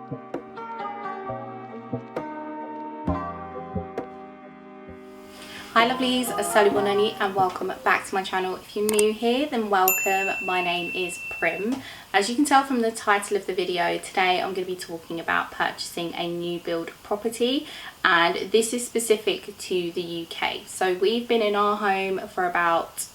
Hi lovelies, Sally Bononi and welcome back to my channel. If you're new here, then welcome. My name is Prim. As you can tell from the title of the video, today I'm going to be talking about purchasing a new build property, and this is specific to the UK. So we've been in our home for about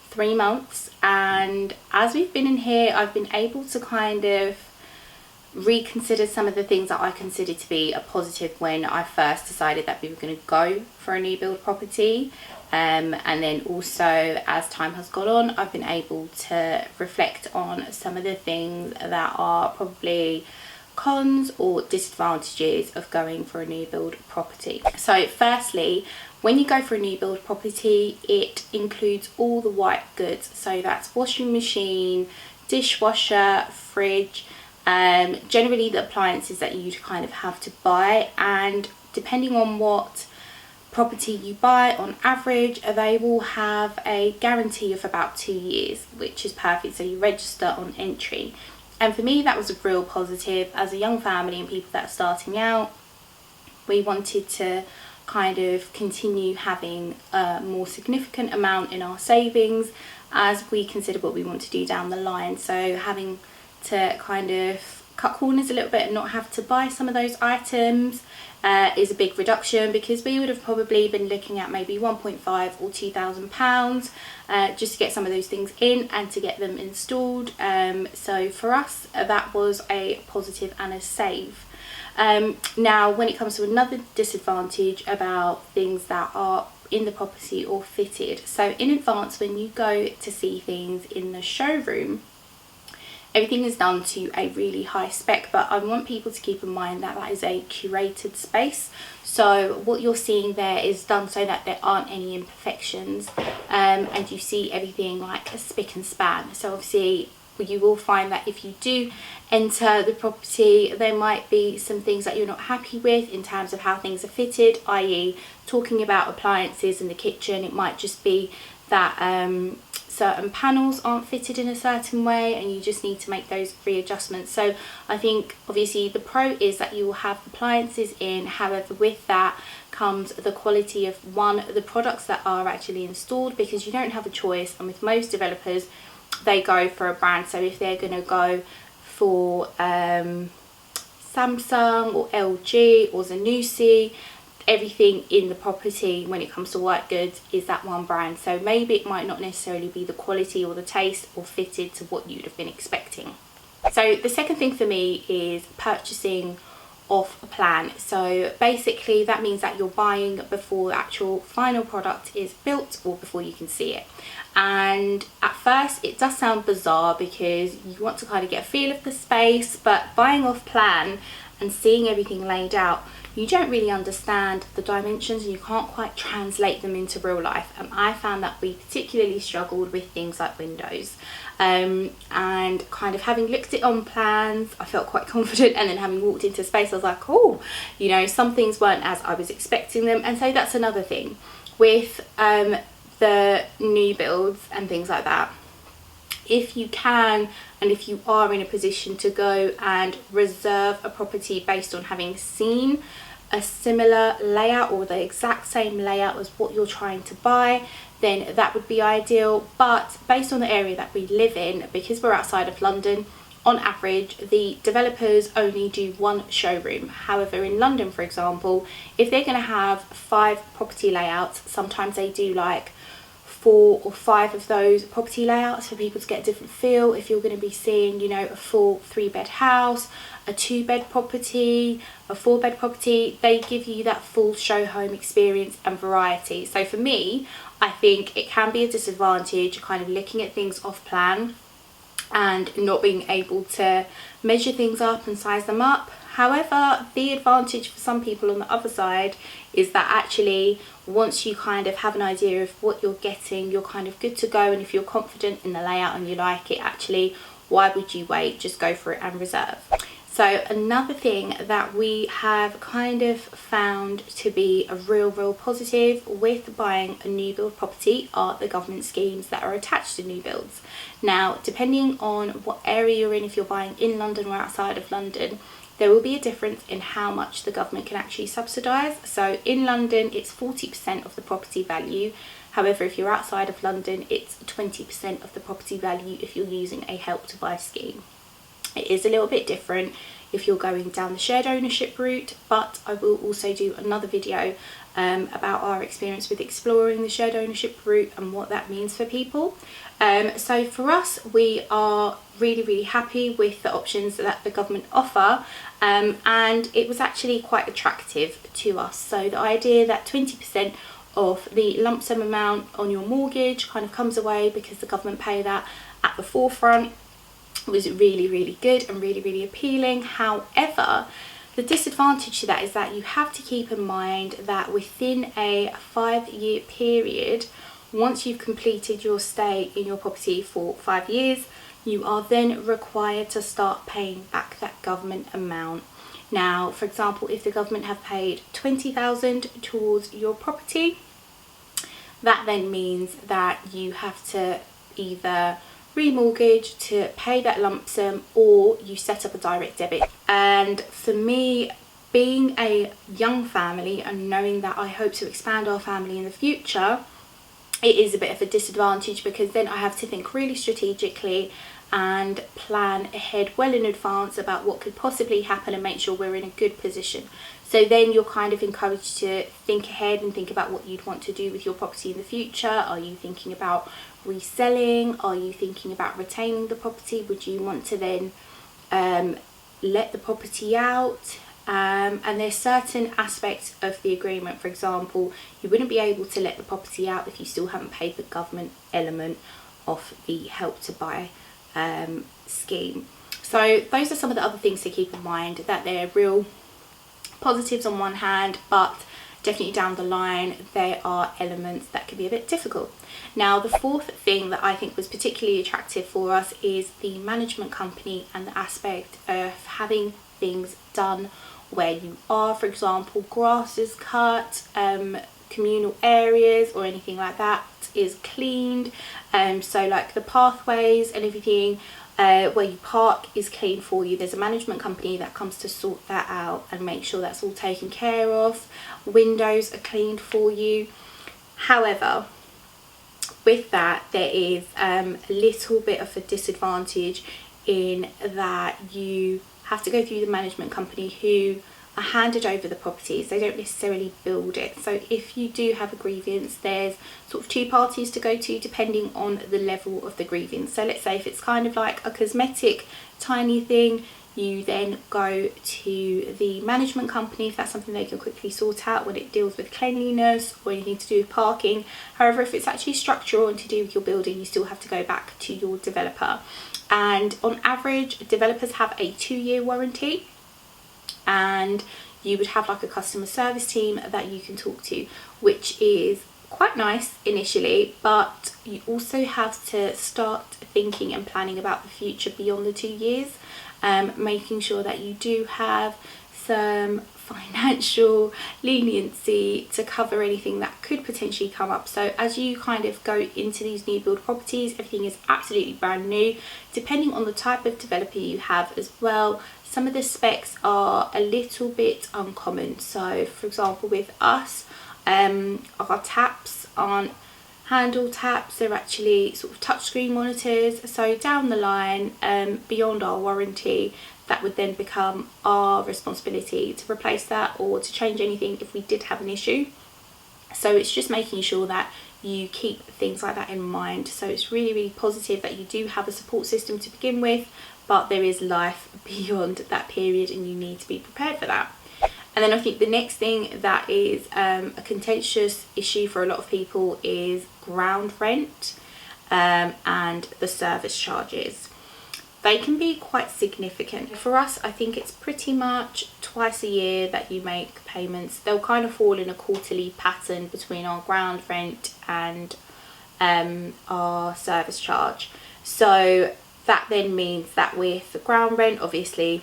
3 months, and as we've been in here, I've been able to kind of reconsider some of the things that I considered to be a positive when I first decided that we were going to go for a new build property, and then also as time has gone on, I've been able to reflect on some of the things that are probably cons or disadvantages of going for a new build property. So firstly, when you go for a new build property, it includes all the white goods, so that's washing machine, dishwasher, fridge, generally the appliances that you'd kind of have to buy. And depending on what property you buy, on average they will have a guarantee of about 2 years, which is perfect. So you register on entry, and for me that was a real positive. As a young family and people that are starting out, we wanted to kind of continue having a more significant amount in our savings as we consider what we want to do down the line. So having to kind of cut corners a little bit and not have to buy some of those items is a big reduction, because we would have probably been looking at maybe 1.5 or 2,000 pounds just to get some of those things in and to get them installed. So for us that was a positive and a save. Now when it comes to another disadvantage about things that are in the property or fitted, so in advance when you go to see things in the showroom, everything is done to a really high spec, but I want people to keep in mind that that is a curated space. So what you're seeing there is done so that there aren't any imperfections, and you see everything like a spick and span. So obviously you will find that if you do enter the property, there might be some things that you're not happy with in terms of how things are fitted, i.e. talking about appliances in the kitchen. It might just be that certain panels aren't fitted in a certain way and you just need to make those readjustments. So I think obviously the pro is that you will have appliances in, however with that comes the quality of the products that are actually installed, because you don't have a choice. And with most developers, they go for a brand. So if they're going to go for Samsung or LG or Zanussi, everything in the property when it comes to white goods is that one brand. So maybe it might not necessarily be the quality or the taste or fitted to what you'd have been expecting. So the second thing for me is purchasing off a plan. So basically that means that you're buying before the actual final product is built or before you can see it. And at first it does sound bizarre because you want to kind of get a feel of the space, but buying off plan and seeing everything laid out, you don't really understand the dimensions and you can't quite translate them into real life. And I found that we particularly struggled with things like windows, and kind of having looked at it on plans, I felt quite confident, and then having walked into space I was like, oh, you know, some things weren't as I was expecting them. And so that's another thing with the new builds and things like that. If you can, and if you are in a position to go and reserve a property based on having seen a similar layout or the exact same layout as what you're trying to buy, then that would be ideal. But based on the area that we live in, because we're outside of London, on average the developers only do one showroom. However, in London for example, if they're going to have 5 property layouts, sometimes they do like 4 or 5 of those property layouts for people to get a different feel. If you're going to be seeing, you know, a full 3-bed house, a 2-bed property, a 4-bed property, they give you that full show home experience and variety. So for me, I think it can be a disadvantage kind of looking at things off plan and not being able to measure things up and size them up. However, the advantage for some people on the other side is that actually once you kind of have an idea of what you're getting, you're kind of good to go. And if you're confident in the layout and you like it, actually, why would you wait? Just go for it and reserve. So another thing that we have kind of found to be a real positive with buying a new build property are the government schemes that are attached to new builds. Now, depending on what area you're in, if you're buying in London or outside of London, there will be a difference in how much the government can actually subsidise. So in London, it's 40% of the property value. However, if you're outside of London, it's 20% of the property value if you're using a Help to Buy scheme. It is a little bit different if you're going down the shared ownership route, but I will also do another video about our experience with exploring the shared ownership route and what that means for people. So for us, we are really happy with the options that the government offer, and it was actually quite attractive to us. So the idea that 20% of the lump sum amount on your mortgage kind of comes away because the government pay that at the forefront was really good and really appealing. However, the disadvantage to that is that you have to keep in mind that within a 5-year period, once you've completed your stay in your property for 5 years, you are then required to start paying back that government amount. Now, for example, if the government have paid 20,000 towards your property, that then means that you have to either remortgage to pay that lump sum, or you set up a direct debit. And for me, being a young family and knowing that I hope to expand our family in the future, it is a bit of a disadvantage because then I have to think really strategically and plan ahead well in advance about what could possibly happen and make sure we're in a good position. So then you're kind of encouraged to think ahead and think about what you'd want to do with your property in the future. Are you thinking about reselling? Are you thinking about retaining the property? Would you want to then let the property out? And there's certain aspects of the agreement. For example, you wouldn't be able to let the property out if you still haven't paid the government element of the Help to Buy scheme. So those are some of the other things to keep in mind, that they're real positives on one hand, but definitely down the line there are elements that can be a bit difficult. Now, the fourth thing that I think was particularly attractive for us is the management company and the aspect of having things done where you are. For example, grass is cut, communal areas or anything like that is cleaned, so like the pathways and everything where you park is clean for you. There's a management company that comes to sort that out and make sure that's all taken care of. Windows are cleaned for you. However, with that, there is a little bit of a disadvantage in that you have to go through the management company who are handed over the properties. They don't necessarily build it. So if you do have a grievance, there's sort of two parties to go to depending on the level of the grievance. So let's say if it's kind of like a cosmetic tiny thing, you then go to the management company if that's something they can quickly sort out when it deals with cleanliness or anything to do with parking. However, if it's actually structural and to do with your building, you still have to go back to your developer. And on average, developers have a 2-year warranty, and you would have like a customer service team that you can talk to, which is quite nice initially, but you also have to start thinking and planning about the future beyond the 2 years, making sure that you do have some financial leniency to cover anything that could potentially come up. So as you kind of go into these new build properties, everything is absolutely brand new, depending on the type of developer you have as well. Some of the specs are a little bit uncommon. So for example, with us, our taps aren't handle taps, they're actually sort of touchscreen monitors. So down the line, beyond our warranty, that would then become our responsibility to replace that or to change anything if we did have an issue. So it's just making sure that you keep things like that in mind. So it's really positive that you do have a support system to begin with, but there is life beyond that period and you need to be prepared for that. And then I think the next thing that is a contentious issue for a lot of people is ground rent and the service charges. They can be quite significant. For us, I think it's pretty much twice a year that you make payments. They'll kind of fall in a quarterly pattern between our ground rent and our service charge. So that then means that with the ground rent, obviously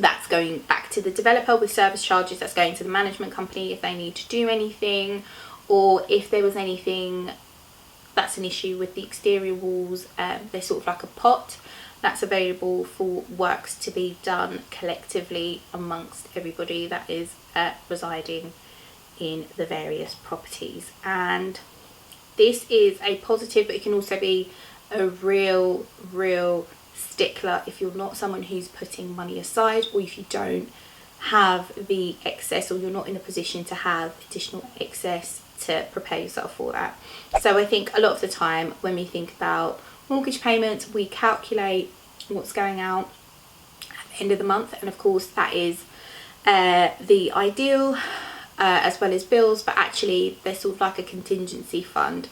that's going back to the developer, with service charges that's going to the management company if they need to do anything, or if there was anything that's an issue with the exterior walls, there's sort of like a pot that's available for works to be done collectively amongst everybody that is residing in the various properties. And this is a positive, but it can also be a real stickler if you're not someone who's putting money aside, or if you don't have the excess, or you're not in a position to have additional excess to prepare yourself for that. So I think a lot of the time when we think about mortgage payments, we calculate what's going out at the end of the month, and of course that is the ideal, as well as bills, but actually there's sort of like a contingency fund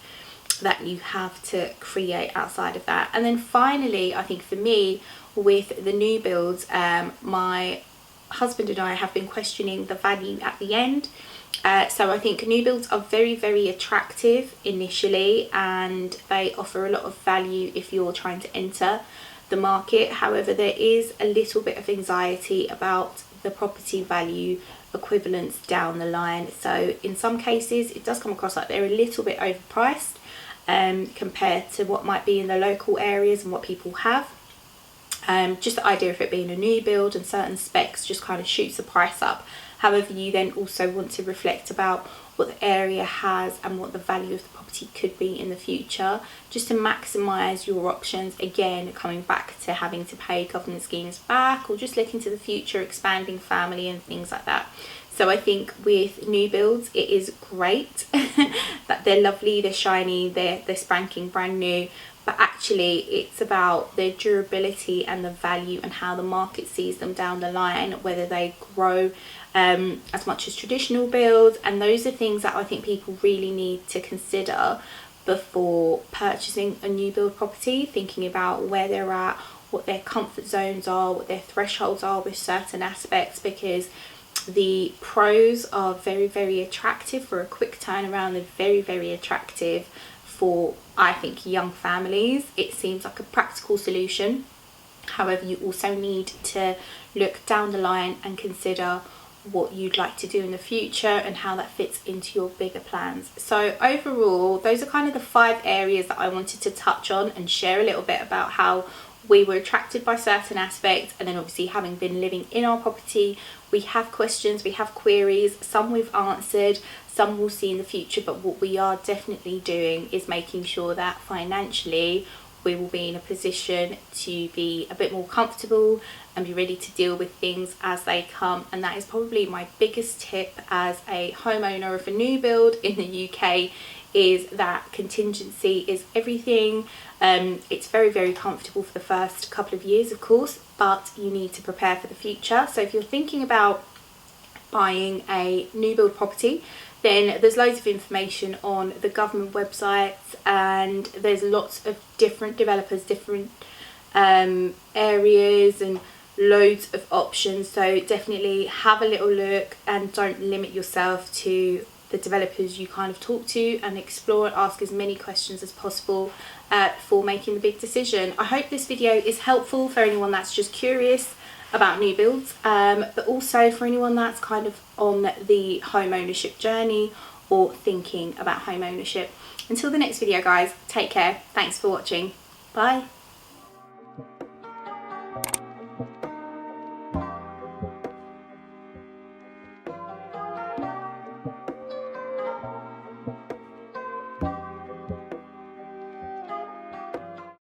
that you have to create outside of that. And then finally, I think for me, with the new builds, my husband and I have been questioning the value at the end. So I think new builds are very attractive initially, and they offer a lot of value if you're trying to enter the market. However, there is a little bit of anxiety about the property value equivalents down the line. So in some cases it does come across like they're a little bit overpriced compared to what might be in the local areas and what people have. Just the idea of it being a new build and certain specs just kind of shoots the price up. However, you then also want to reflect about what the area has and what the value of the property could be in the future, just to maximise your options. Again, coming back to having to pay government schemes back, or just looking to the future, expanding family and things like that. So I think with new builds, it is great that they're lovely, they're shiny, they're spanking brand new, but actually it's about their durability and the value and how the market sees them down the line, whether they grow as much as traditional builds. And those are things that I think people really need to consider before purchasing a new build property, thinking about where they're at, what their comfort zones are, what their thresholds are with certain aspects, because the pros are very attractive for a quick turnaround. They're very attractive for, I think, young families. It seems like a practical solution. However, you also need to look down the line and consider what you'd like to do in the future and how that fits into your bigger plans. So overall, those are kind of the 5 areas that I wanted to touch on and share a little bit about how we were attracted by certain aspects. And then obviously, having been living in our property, we have questions, we have queries, some we've answered, some we'll see in the future. But what we are definitely doing is making sure that financially we will be in a position to be a bit more comfortable and be ready to deal with things as they come. And that is probably my biggest tip as a homeowner of a new build in the UK, is that contingency is everything. It's very comfortable for the first couple of years, of course, but you need to prepare for the future. So if you're thinking about buying a new build property, then there's loads of information on the government websites, and there's lots of different developers, different areas, and loads of options. So definitely have a little look and don't limit yourself to the developers you kind of talk to, and explore and ask as many questions as possible before making the big decision. I hope this video is helpful for anyone that's just curious about new builds, but also for anyone that's kind of on the home ownership journey or thinking about home ownership. Until the next video, guys, take care. Thanks for watching. Bye.